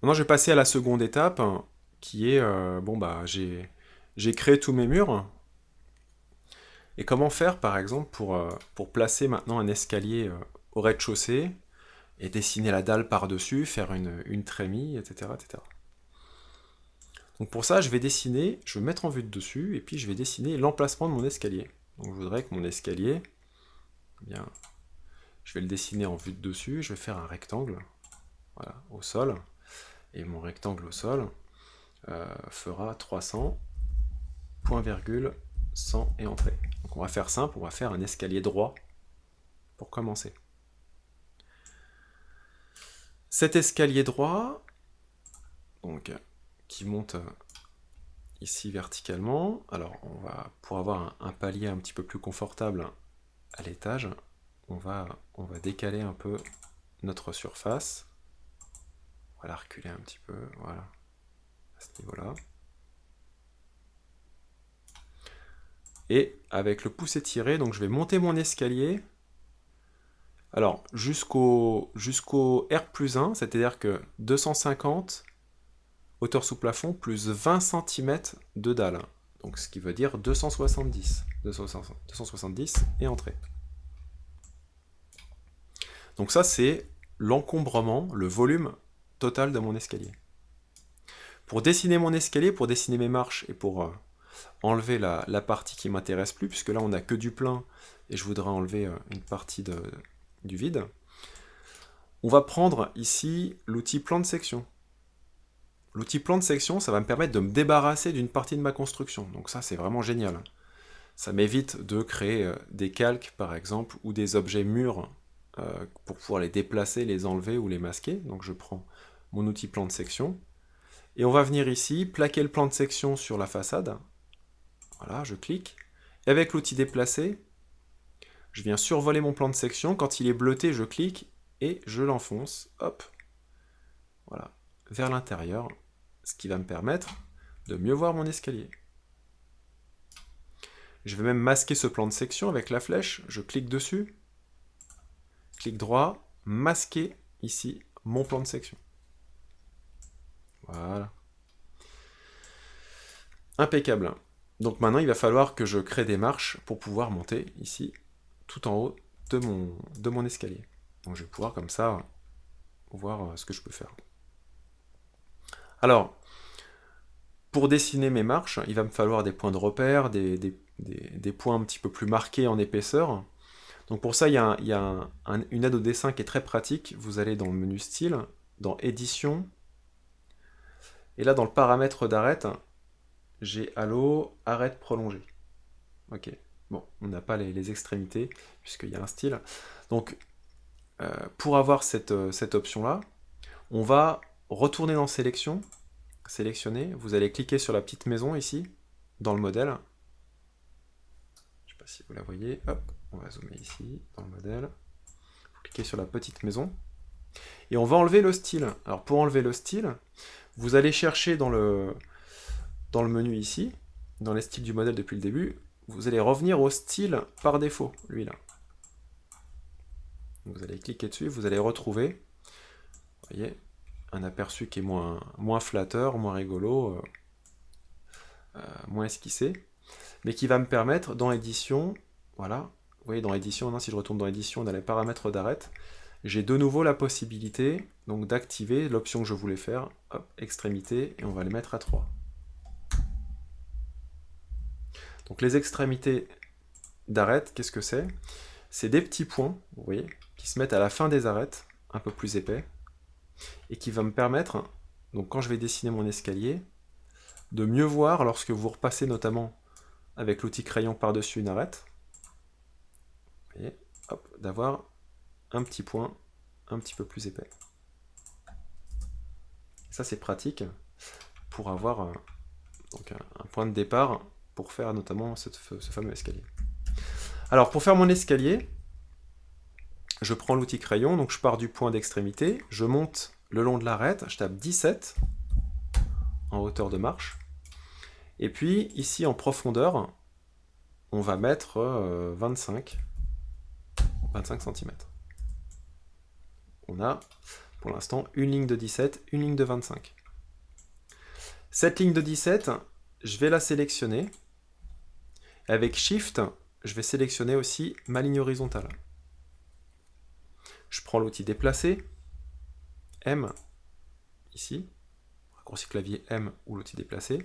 Maintenant, je vais passer à la seconde étape, qui est, bon bah, j'ai créé tous mes murs. Et comment faire, par exemple, pour placer maintenant un escalier au rez-de-chaussée et dessiner la dalle par-dessus, faire une trémie, etc., etc. Donc pour ça, je vais dessiner, je vais mettre en vue de dessus, et puis je vais dessiner l'emplacement de mon escalier. Donc je voudrais que mon escalier, eh bien, je vais le dessiner en vue de dessus, je vais faire un rectangle, voilà, au sol, et mon rectangle au sol fera 300, point virgule, 100 et entrée. Donc on va faire simple, on va faire un escalier droit pour commencer. Cet escalier droit, donc, qui monte ici verticalement, alors pour avoir un palier un petit peu plus confortable à l'étage, on va décaler un peu notre surface. On va la reculer un petit peu, voilà, à ce niveau-là. Et avec le pouce étiré, donc je vais monter mon escalier. Alors, jusqu'au R+1, c'est-à-dire que 250 hauteur sous plafond plus 20 cm de dalle. Donc, ce qui veut dire 270. 270 et entrée. Donc ça, c'est l'encombrement, le volume total de mon escalier. Pour dessiner mon escalier, pour dessiner mes marches et pour enlever la partie qui ne m'intéresse plus, puisque là, on n'a que du plein et je voudrais enlever une partie du vide, on va prendre ici l'outil plan de section. L'outil plan de section, ça va me permettre de me débarrasser d'une partie de ma construction. Donc ça, c'est vraiment génial. Ça m'évite de créer des calques, par exemple, ou des objets mûrs pour pouvoir les déplacer, les enlever ou les masquer. Donc je prends mon outil plan de section. Et on va venir ici, plaquer le plan de section sur la façade. Voilà, je clique. Et avec l'outil déplacer, je viens survoler mon plan de section. Quand il est bleuté, je clique et je l'enfonce. Hop. Voilà. Vers l'intérieur. Ce qui va me permettre de mieux voir mon escalier. Je vais même masquer ce plan de section avec la flèche. Je clique dessus. Clic droit. Masquer ici mon plan de section. Voilà. Impeccable. Donc maintenant, il va falloir que je crée des marches pour pouvoir monter ici, tout en haut de mon escalier. Donc je vais pouvoir comme ça voir ce que je peux faire. Alors, pour dessiner mes marches, il va me falloir des points de repère, des points un petit peu plus marqués en épaisseur. Donc pour ça, il y a une aide au dessin qui est très pratique. Vous allez dans le menu style, dans édition, et là dans le paramètre d'arête, j'ai Halo, arête prolongée. Ok, bon, on n'a pas les extrémités, puisqu'il y a un style. Donc, pour avoir cette option-là, on va retourner dans sélection, sélectionner, vous allez cliquer sur la petite maison ici, dans le modèle. Je ne sais pas si vous la voyez, hop, on va zoomer ici, dans le modèle. Vous cliquez sur la petite maison, et on va enlever le style. Alors pour enlever le style, vous allez chercher dans le menu ici, dans les styles du modèle depuis le début, vous allez revenir au style par défaut, lui là. Vous allez cliquer dessus, vous allez retrouver, vous voyez, un aperçu qui est moins flatteur, moins rigolo, moins esquissé, mais qui va me permettre dans édition, voilà, vous voyez dans édition, si je retourne dans édition, dans les paramètres d'arête, j'ai de nouveau la possibilité donc d'activer l'option que je voulais faire, hop, extrémité, et on va les mettre à 3. Donc les extrémités d'arête, qu'est-ce que c'est? C'est des petits points, vous voyez, qui se mettent à la fin des arêtes, un peu plus épais, et qui va me permettre, donc quand je vais dessiner mon escalier, de mieux voir lorsque vous repassez notamment avec l'outil crayon par-dessus une arête, vous voyez, hop, d'avoir un petit point un petit peu plus épais. Ça c'est pratique pour avoir donc un point de départ pour faire notamment ce fameux escalier. Alors pour faire mon escalier, je prends l'outil crayon, donc je pars du point d'extrémité, je monte le long de l'arête, je tape 17 en hauteur de marche, et puis ici en profondeur, on va mettre 25 cm. On a pour l'instant, une ligne de 17, une ligne de 25. Cette ligne de 17, je vais la sélectionner. Avec Shift, je vais sélectionner aussi ma ligne horizontale. Je prends l'outil déplacer, M, ici, raccourci clavier M ou l'outil déplacer.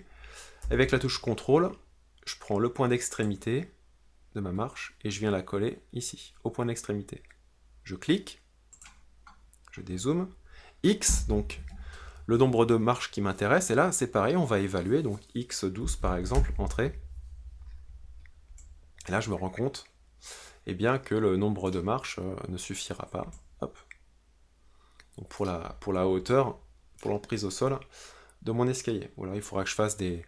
Avec la touche CTRL, je prends le point d'extrémité de ma marche et je viens la coller ici, au point d'extrémité. Je clique, je dézoome, X, donc le nombre de marches qui m'intéresse, et là c'est pareil, on va évaluer, donc X12 par exemple, entrée. Et là je me rends compte eh bien, que le nombre de marches ne suffira pas. Hop. Donc pour la hauteur, pour l'emprise au sol de mon escalier. Voilà, il faudra que je fasse des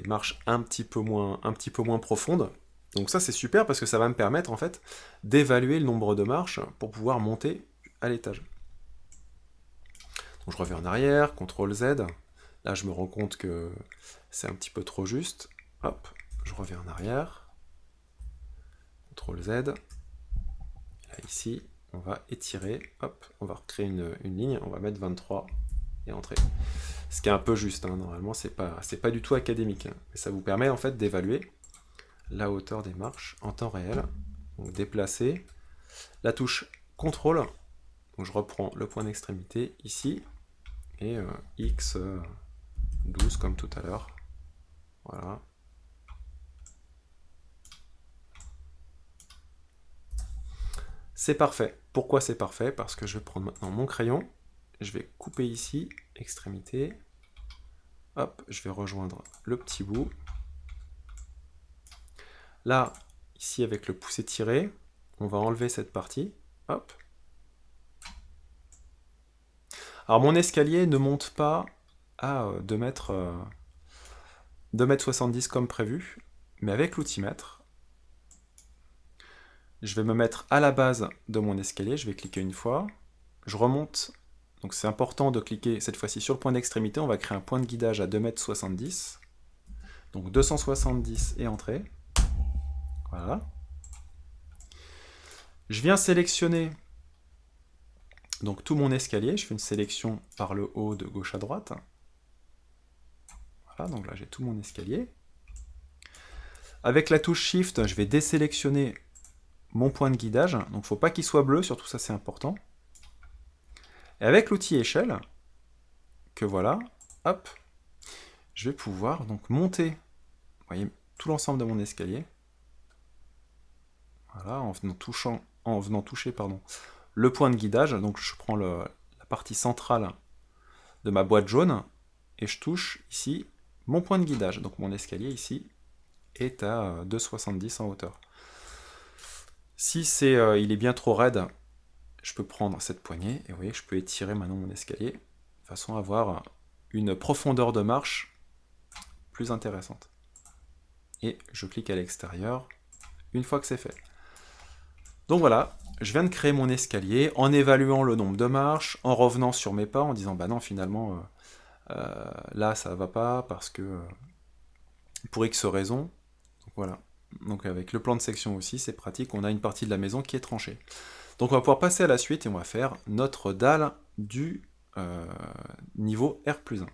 marches un petit peu moins profondes. Donc ça c'est super parce que ça va me permettre en fait d'évaluer le nombre de marches pour pouvoir monter à l'étage. Donc je reviens en arrière, CTRL Z. Là je me rends compte que c'est un petit peu trop juste. Hop, je reviens en arrière. CTRL Z. Et là ici, on va étirer. Hop, on va recréer une ligne. On va mettre 23 et entrer. Ce qui est un peu juste, hein. Normalement c'est pas du tout académique. Hein. Mais ça vous permet en fait d'évaluer la hauteur des marches en temps réel. Donc déplacer. La touche CTRL. Donc je reprends le point d'extrémité ici. Et X12 comme tout à l'heure. Voilà. C'est parfait. Pourquoi c'est parfait? Parce que je vais prendre maintenant mon crayon. Je vais couper ici, extrémité. Hop, je vais rejoindre le petit bout. Là, ici avec le pouce étiré, on va enlever cette partie. Hop. Alors mon escalier ne monte pas à 2 mètres 70 comme prévu, mais avec l'outimètre, je vais me mettre à la base de mon escalier, je vais cliquer une fois, je remonte, donc c'est important de cliquer cette fois-ci sur le point d'extrémité, on va créer un point de guidage à 2,70 m, donc 270 et entrée, voilà. Je viens sélectionner donc tout mon escalier, je fais une sélection par le haut de gauche à droite. Voilà, donc là j'ai tout mon escalier. Avec la touche Shift, je vais désélectionner mon point de guidage. Donc il ne faut pas qu'il soit bleu, surtout ça c'est important. Et avec l'outil échelle, que voilà, hop, je vais pouvoir donc monter, vous voyez, tout l'ensemble de mon escalier. Voilà, en venant toucher le point de guidage, donc je prends la partie centrale de ma boîte jaune et je touche ici mon point de guidage. Donc mon escalier ici est à 2,70 en hauteur. Si il est bien trop raide, je peux prendre cette poignée et vous voyez, je peux étirer maintenant mon escalier de façon à avoir une profondeur de marche plus intéressante. Et je clique à l'extérieur une fois que c'est fait. Donc voilà, je viens de créer mon escalier en évaluant le nombre de marches, en revenant sur mes pas, en disant bah non finalement là ça va pas parce que pour X raisons. Donc voilà. Donc avec le plan de section aussi, c'est pratique, on a une partie de la maison qui est tranchée. Donc on va pouvoir passer à la suite et on va faire notre dalle du niveau R+1.